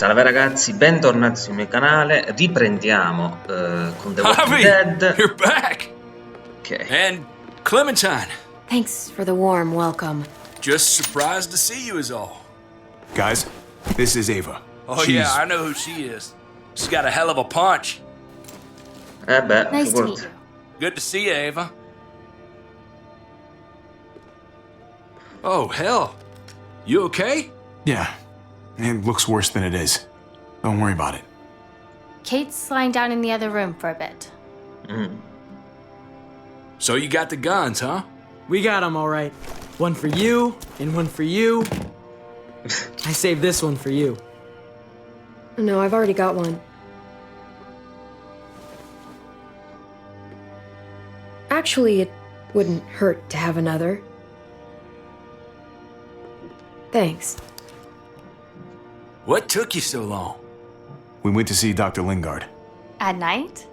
Salve ragazzi, bentornati sul mio canale. Riprendiamo con The Walking Dead. You're back! Okay. And Clementine. Thanks for the warm welcome. Just surprised to see you is all. Guys, this is Ava. Oh yeah, I know who she is. She's got a hell of a punch. Beh, Nice to meet you. Good to see you, Ava. Oh, hell. You okay? Yeah, it looks worse than it is. Don't worry about it. Kate's lying down in the other room for a bit. So you got the guns, huh? We got them all right. One for you, and one for you. I saved this one for you. No, I've already got one. Actually, it wouldn't hurt to have another. Thanks. What took you so long? We went to see Dr. Lingard. At night?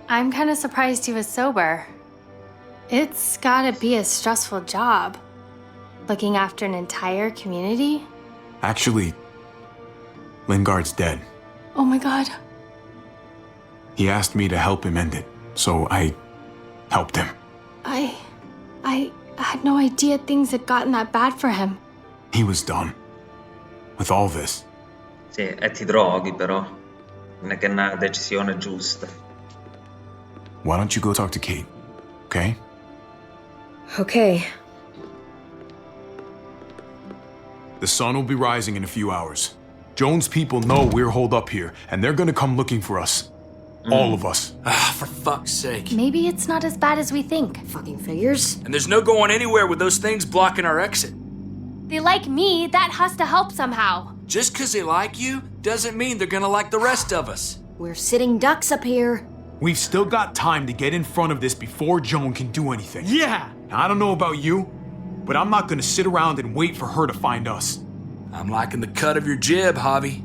I'm kind of surprised he was sober. It's gotta be a stressful job. Looking after an entire community? Actually, Lingard's dead. Oh my god. He asked me to help him end it, so I helped him. I had no idea things had gotten that bad for him. He was done. With all this. Sì, e ti droghi però. Non è che è una decisione giusta. Why don't you go talk to Kate, okay? Okay. The sun will be rising in a few hours. Joan's people know we're holed up here, and they're gonna come looking for us. All of us. Ah, for fuck's sake. Maybe it's not as bad as we think. Fucking figures. And there's no going anywhere with those things blocking our exit. They like me, that has to help somehow. Just 'cause they like you doesn't mean they're gonna like the rest of us. We're sitting ducks up here. We've still got time to get in front of this before Joan can do anything. Yeah! Now, I don't know about you, but I'm not gonna sit around and wait for her to find us. I'm liking the cut of your jib, Javi.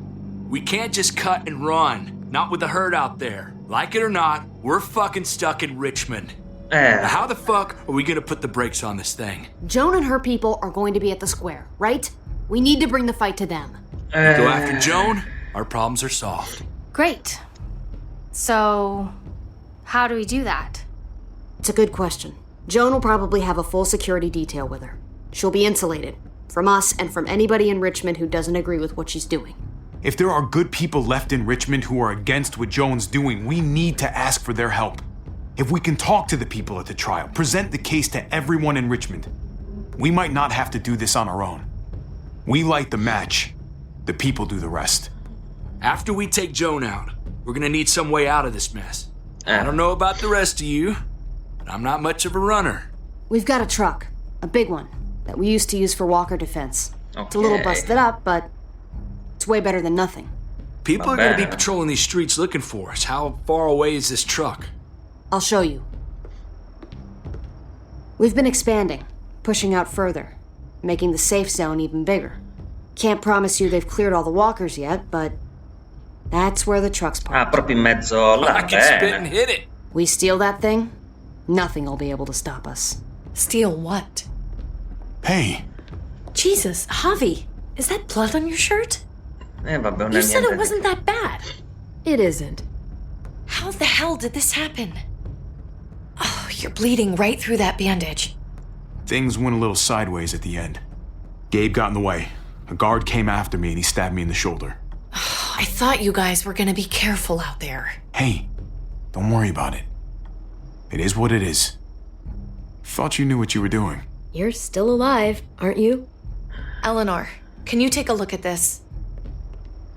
We can't just cut and run. Not with the herd out there. Like it or not, we're fucking stuck in Richmond. Now, how the fuck are we gonna put the brakes on this thing? Joan and her people are going to be at the square, right? We need to bring the fight to them. Go after Joan, our problems are solved. Great. So, how do we do that? It's a good question. Joan will probably have a full security detail with her. She'll be insulated. From us and from anybody in Richmond who doesn't agree with what she's doing. If there are good people left in Richmond who are against what Joan's doing, we need to ask for their help. If we can talk to the people at the trial, present the case to everyone in Richmond, we might not have to do this on our own. We light the match, the people do the rest. After we take Joan out, we're gonna need some way out of this mess. I don't know about the rest of you, but I'm not much of a runner. We've got a truck, a big one, that we used to use for walker defense. It's a little busted up, but it's way better than nothing. People are gonna be patrolling these streets looking for us. How far away is this truck? I'll show you. We've been expanding, pushing out further, making the safe zone even bigger. Can't promise you they've cleared all the walkers yet, but that's where the truck's parked. Proprio in mezzo là, I can spit and bene. hit it. We steal that thing, nothing will be able to stop us. Steal what? Hey, Jesus, Javi, is that blood on your shirt? Vabbè, non è You said niente it wasn't that bad. It isn't. How the hell did this happen? Oh, you're bleeding right through that bandage. things went a little sideways at the end. Gabe got in the way. A guard came after me and he stabbed me in the shoulder. I thought you guys were gonna be careful out there. Hey, don't worry about it. It is what it is. Thought you knew what you were doing. You're still alive, aren't you? Eleanor, can you take a look at this?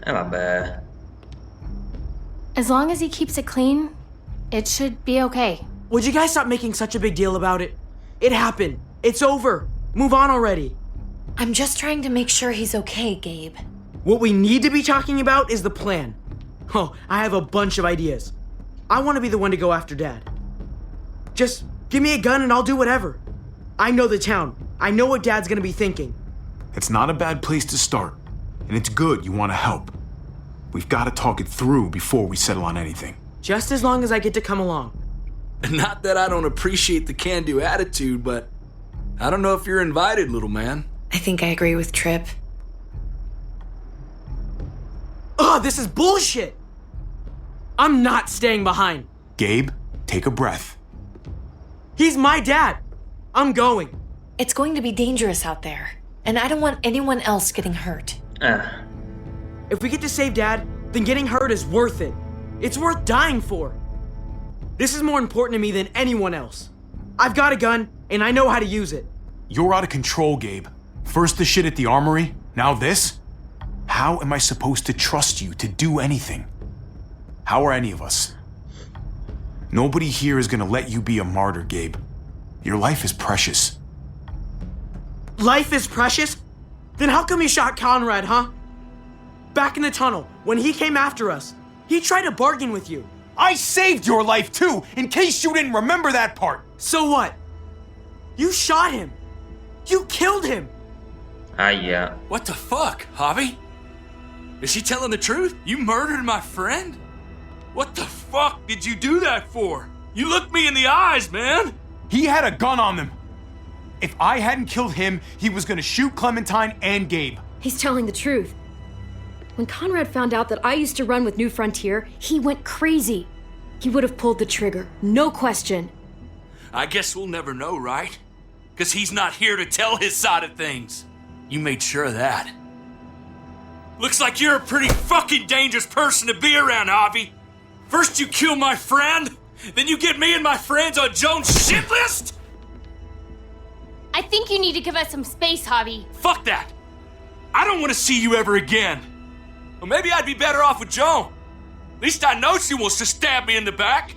Vabbè. As long as he keeps it clean, it should be okay. Would you guys stop making such a big deal about it? It happened. It's over. Move on already. I'm just trying to make sure he's okay, Gabe. What we need to be talking about is the plan. Oh, I have a bunch of ideas. I want to be the one to go after Dad. Just give me a gun and I'll do whatever. I know the town. I know what Dad's gonna be thinking. It's not a bad place to start, and it's good you want to help. We've got to talk it through before we settle on anything. Just as long as I get to come along. Not that I don't appreciate the can-do attitude, but I don't know if you're invited, little man. I think I agree with Tripp. Ugh, this is bullshit! I'm not staying behind. Gabe, take a breath. He's my dad. I'm going. It's going to be dangerous out there, and I don't want anyone else getting hurt. If we get to save Dad, then getting hurt is worth it. It's worth dying for. This is more important to me than anyone else. I've got a gun, and I know how to use it. You're out of control, Gabe. First the shit at the armory, now this? How am I supposed to trust you to do anything? How are any of us? Nobody here is gonna let you be a martyr, Gabe. Your life is precious. Life is precious? Then how come you shot Conrad, huh? Back in the tunnel, when he came after us, he tried to bargain with you. I saved your life too, in case you didn't remember that part. So what? You shot him. You killed him. Yeah. What the fuck, Javi? Is she telling the truth? You murdered my friend? What the fuck did you do that for? You looked me in the eyes, man! He had a gun on them. If I hadn't killed him, he was gonna shoot Clementine and Gabe. He's telling the truth. When Conrad found out that I used to run with New Frontier, he went crazy. He would have pulled the trigger, no question. I guess we'll never know, right? Because he's not here to tell his side of things. You made sure of that. Looks like you're a pretty fucking dangerous person to be around, Javi. First you kill my friend, then you get me and my friends on Jones' shit list? I think you need to give us some space, Javi. Fuck that! I don't want to see you ever again. Well, maybe I'd be better off with Joan. At least I know she wants to stab me in the back.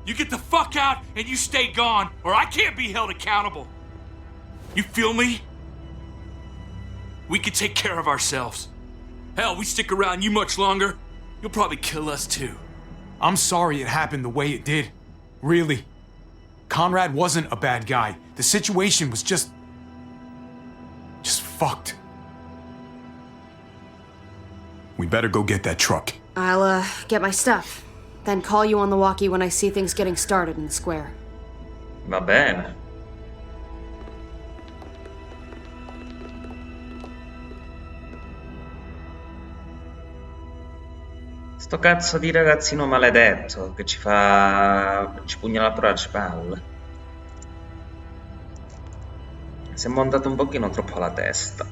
You get the fuck out and you stay gone, or I can't be held accountable. You feel me? We can take care of ourselves. Hell, we stick around you much longer, you'll probably kill us too. I'm sorry it happened the way it did. Really. Conrad wasn't a bad guy. The situation was just fucked. We better go get that truck. I'll, get my stuff. Then call you on the walkie when I see things getting started in the square. Va bene. Sto cazzo di ragazzino maledetto che ci pugnala pure alle spalle. Si è montato un pochino troppo alla testa.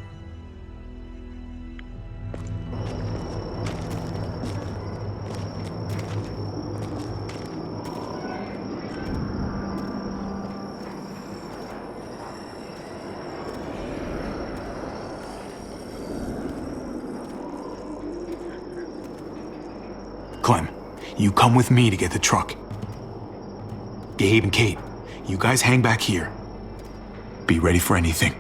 Clem, you come with me to get the truck. Gabe and Kate, you guys hang back here. Be ready for anything.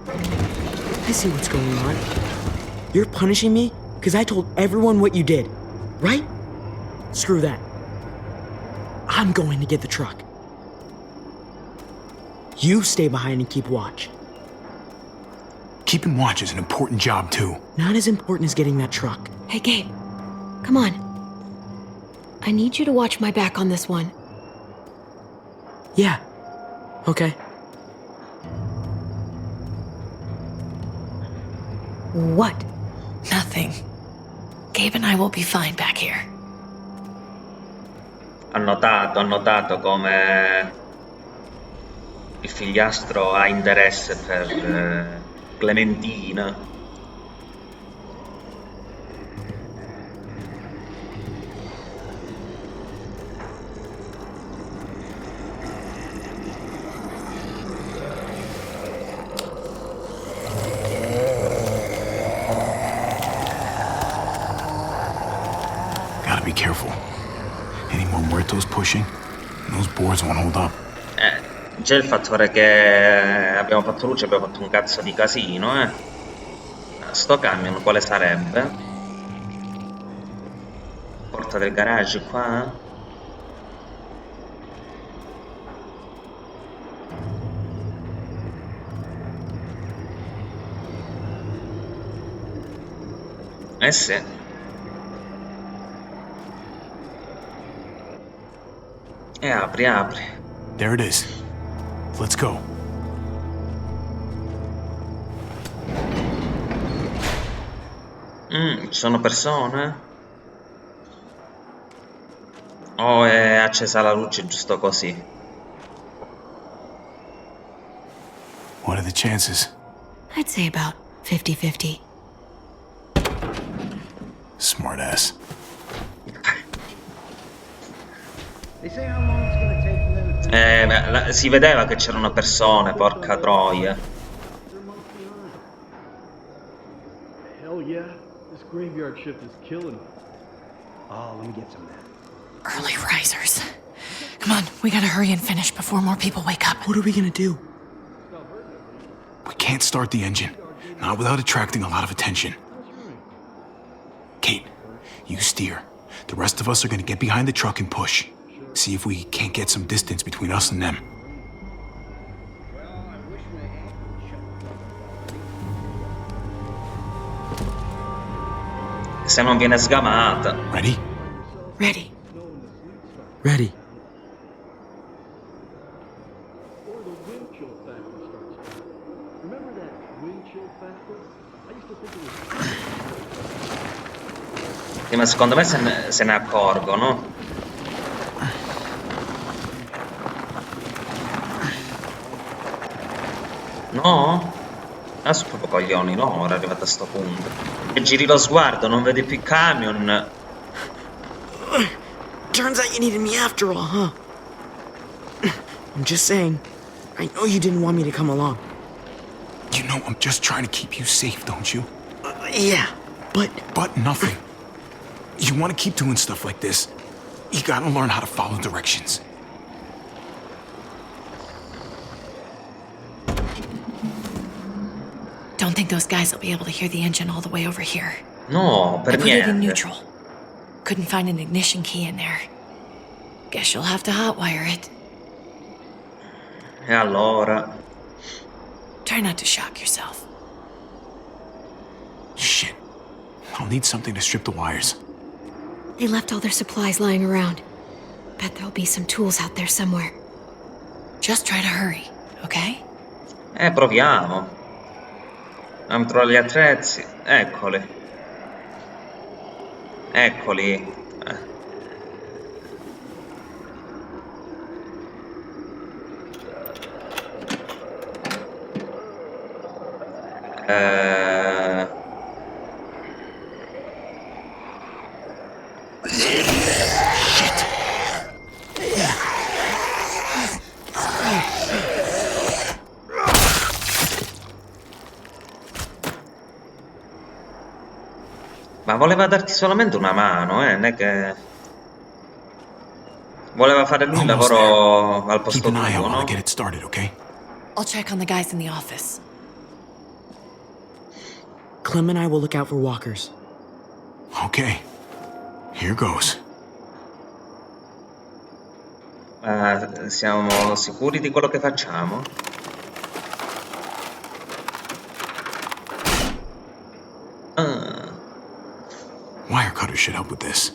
I see what's going on. You're punishing me because I told everyone what you did, right? Screw that. I'm going to get the truck. You stay behind and keep watch. Keeping watch is an important job, too. Not as important as getting that truck. Hey, Gabe. Come on. I need you to watch my back on this one. Yeah. Okay. What? Nothing. Gabe and I will be fine back here. Ho notato come il figliastro ha interesse per Clementina. Gotta be careful. Any more muertos pushing? Those boards won't hold up. Già il fattore che abbiamo fatto luce, abbiamo fatto un cazzo di casino, Sto camion quale sarebbe? Porta del garage qua? Eh sì. E apri. There it is. Let's go. Ci sono persone? O è accesa la luce giusto così? What are the chances? I'd say about 50-50. Smart ass. Si vedeva che c'erano persone, porca troia. Hell yeah, this graveyard shift is killing me. Oh, let me get some of that. Early risers. Come on, we gotta hurry and finish before more people wake up. What are we gonna do? We can't start the engine, not without attracting a lot of attention. Kate, you steer. The rest of us are gonna get behind the truck and push. See if we can't get some distance between us and them. Se non viene sgamata. Ready? Ready. Ready. Or the wind chill factor starts. Remember that wind chill factor? I used to think it was... Sì, ma secondo me se ne accorgono. No? Ah, sono proprio coglioni, no? Ora è arrivato a sto punto. E giri lo sguardo, non vedi più i camion. Turns out you needed me after all, huh? I'm just saying. I know you didn't want me to come along. You know I'm just trying to keep you safe, don't you? Yeah, but... But nothing. You want to keep doing stuff like this, you gotta learn how to follow directions. Don't think those guys will be able to hear the engine all the way over here. No, I per put it in niente. neutral. Couldn't find an ignition key in there. Guess you'll have to hotwire it. E allora? Try not to shock yourself. Shit. I'll need something to strip the wires. They left all their supplies lying around. Bet there'll be some tools out there somewhere. Just try to hurry, okay? Proviamo. Andiamo a trovare gli attrezzi. Eccoli. Eccoli. Ma voleva darti solamente una mano, non è che... Voleva fare lui il lavoro al Keep posto an eye tuo, out while I no? get it started, okay? I'll check on the guys in the office. Clem and I will look out for walkers. Okay. Here goes. Siamo sicuri di quello che facciamo? Wire cutter should help with this.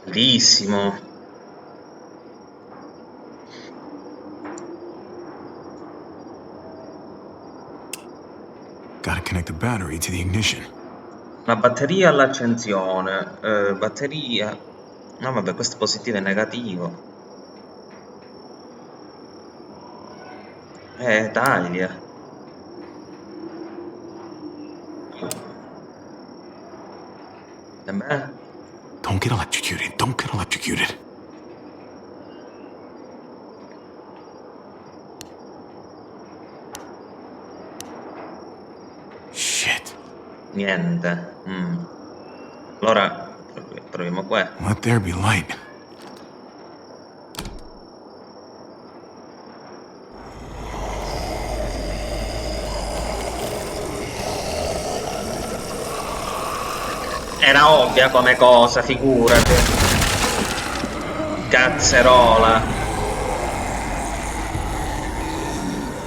Bellissimo. Gotta connect the battery to the ignition. La batteria all'accensione. Batteria... No, vabbè, questo è positivo e negativo. Taglia. E beh... Don't get electrocuted. Don't get electrocuted. Shit. Niente. Allora, proviamo qua. Let there be light. Era ovvia come cosa, figurati. Cazzerola.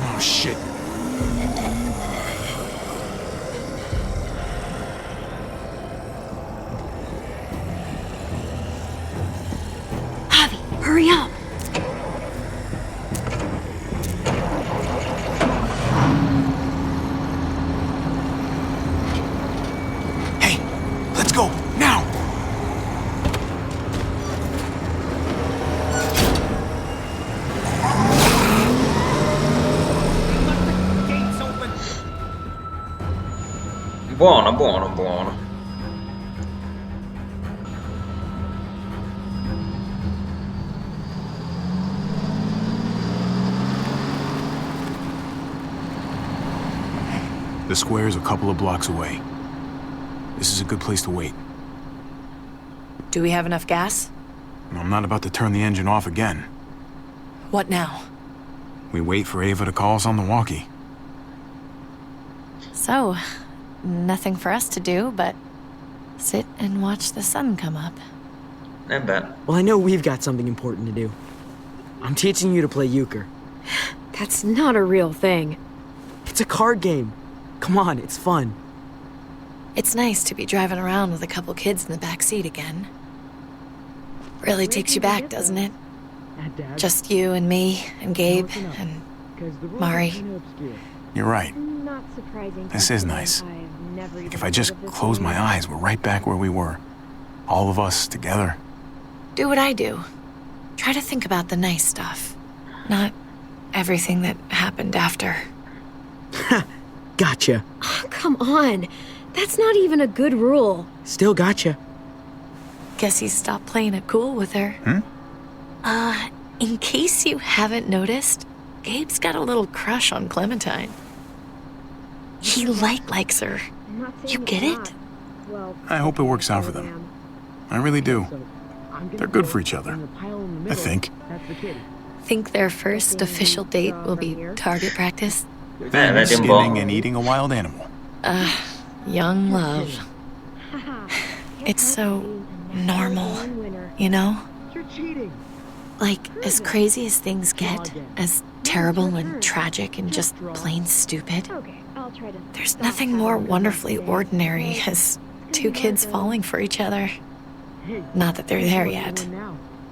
Oh, shit. Javi, hurry up! Buono, buono, buono. The square's a couple of blocks away. This is a good place to wait. Do we have enough gas? I'm not about to turn the engine off again. What now? We wait for Ava to call us on the walkie. So, nothing for us to do but sit and watch the sun come up. Eh beh. Well, I know we've got something important to do. I'm teaching you to play euchre. That's not a real thing. It's a card game. Come on, it's fun. It's nice to be driving around with a couple kids in the back seat again. Really takes you back, doesn't it? Just you and me and Gabe and Mari. You're right. This is nice. If I just close my eyes, we're right back where we were. All of us together. Do what I do. Try to think about the nice stuff. Not everything that happened after. Gotcha. Oh, come on. That's not even a good rule. Still gotcha. Guess he stopped playing it cool with her. In case you haven't noticed, Gabe's got a little crush on Clementine. He likes her. You get it? I hope it works out for them. I really do. They're good for each other. I think. Think their first official date will be target practice? Then skinning and eating a wild animal. Young love. It's so normal, you know? Like, as crazy as things get, as terrible and tragic and just plain stupid, there's nothing more wonderfully ordinary as two kids falling for each other. Not that they're there yet,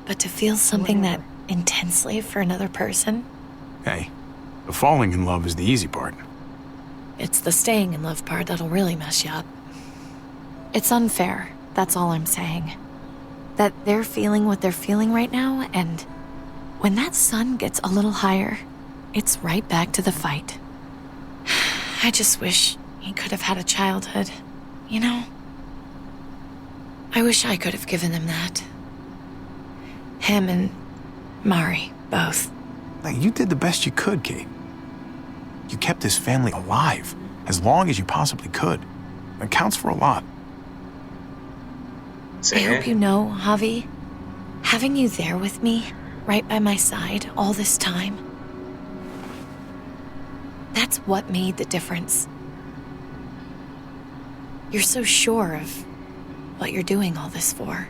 but to feel something that intensely for another person. Hey, the falling in love is the easy part. It's the staying in love part that'll really mess you up. It's unfair, that's all I'm saying. That they're feeling what they're feeling right now, and when that sun gets a little higher, it's right back to the fight. I just wish he could have had a childhood, you know? I wish I could have given him that. Him and Mari, both. Like, you did the best you could, Kate. You kept this family alive as long as you possibly could. It counts for a lot. I hope you know, Javi, having you there with me, right by my side all this time, that's what made the difference. You're so sure of what you're doing all this for.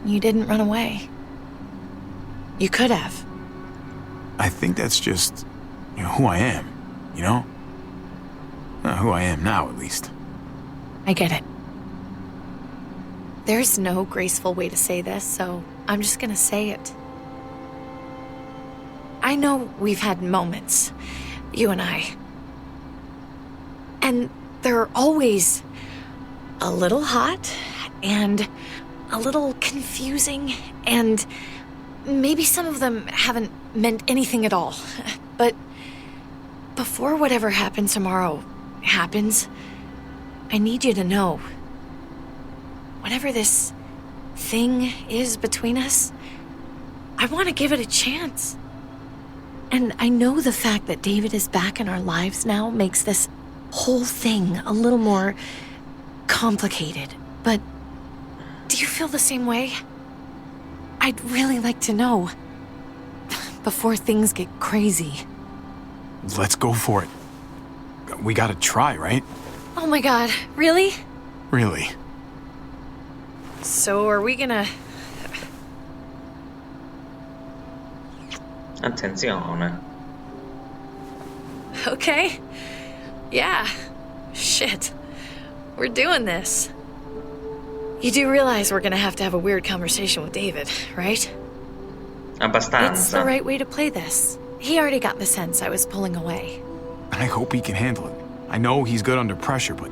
You didn't run away. You could have. I think that's just, who I am, you know? Who I am now, at least. I get it. There's no graceful way to say this, so I'm just gonna say it. I know we've had moments, you and I. And they're always a little hot and a little confusing, and maybe some of them haven't meant anything at all. But before whatever happens tomorrow happens, I need you to know, whatever this thing is between us, I want to give it a chance. And I know the fact that David is back in our lives now makes this whole thing a little more complicated. But do you feel the same way? I'd really like to know before things get crazy. Let's go for it. We gotta try, right? Oh my God, really? Really. So are we gonna... Attenzione. Okay. Yeah. Shit. We're doing this. You do realize we're gonna have to have a weird conversation with David, right? Abbastanza. It's the right way to play this. He already got the sense I was pulling away. I hope he can handle it. I know he's good under pressure, but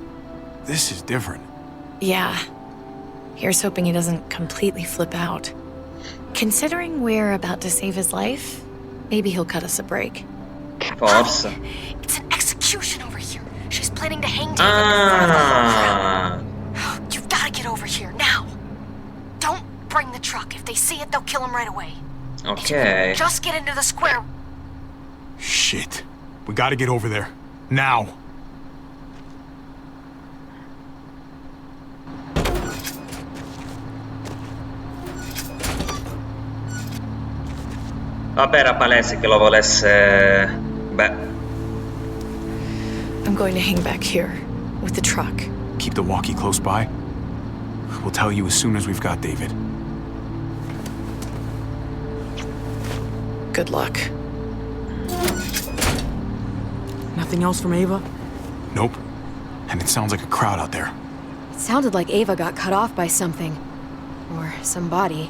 this is different. Yeah. Here's hoping he doesn't completely flip out. Considering we're about to save his life, maybe he'll cut us a break. Forse. It's an execution over here. She's planning to hang David in front of the whole crowd. You've got to get over here now. Don't bring the truck. If they see it, they'll kill him right away. If you can just get into the square. Shit. We gotta get over there. Now. Vabbè, era palese che lo volesse... Beh. I'm going to hang back here with the truck. Keep the walkie close by. We'll tell you as soon as we've got David. Good luck. Nothing else from Ava? Nope. And it sounds like a crowd out there. It sounded like Ava got cut off by something. Or somebody.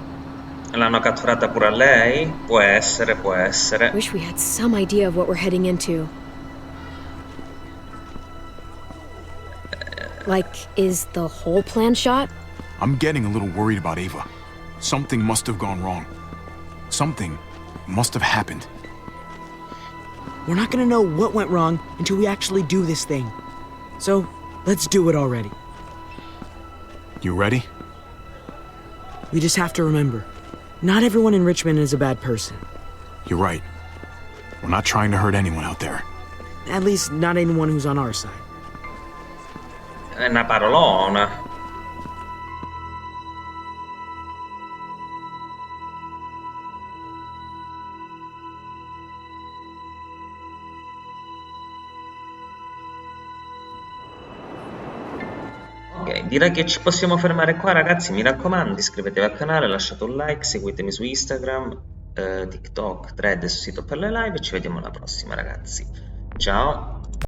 L'hanno catturata pure a lei? Può essere, può essere. Wish we had some idea of what we're heading into. Like, is the whole plan shot? I'm getting a little worried about Ava. Something must have gone wrong. Something must have happened. We're not gonna know what went wrong until we actually do this thing. So, let's do it already. You ready? We just have to remember, not everyone in Richmond is a bad person. You're right. We're not trying to hurt anyone out there. At least not anyone who's on our side. È una parolona. Ok, direi che ci possiamo fermare qua, ragazzi. Mi raccomando, iscrivetevi al canale, lasciate un like, seguitemi su Instagram, TikTok, Thread, sul sito per le live e ci vediamo alla prossima, ragazzi. Ciao!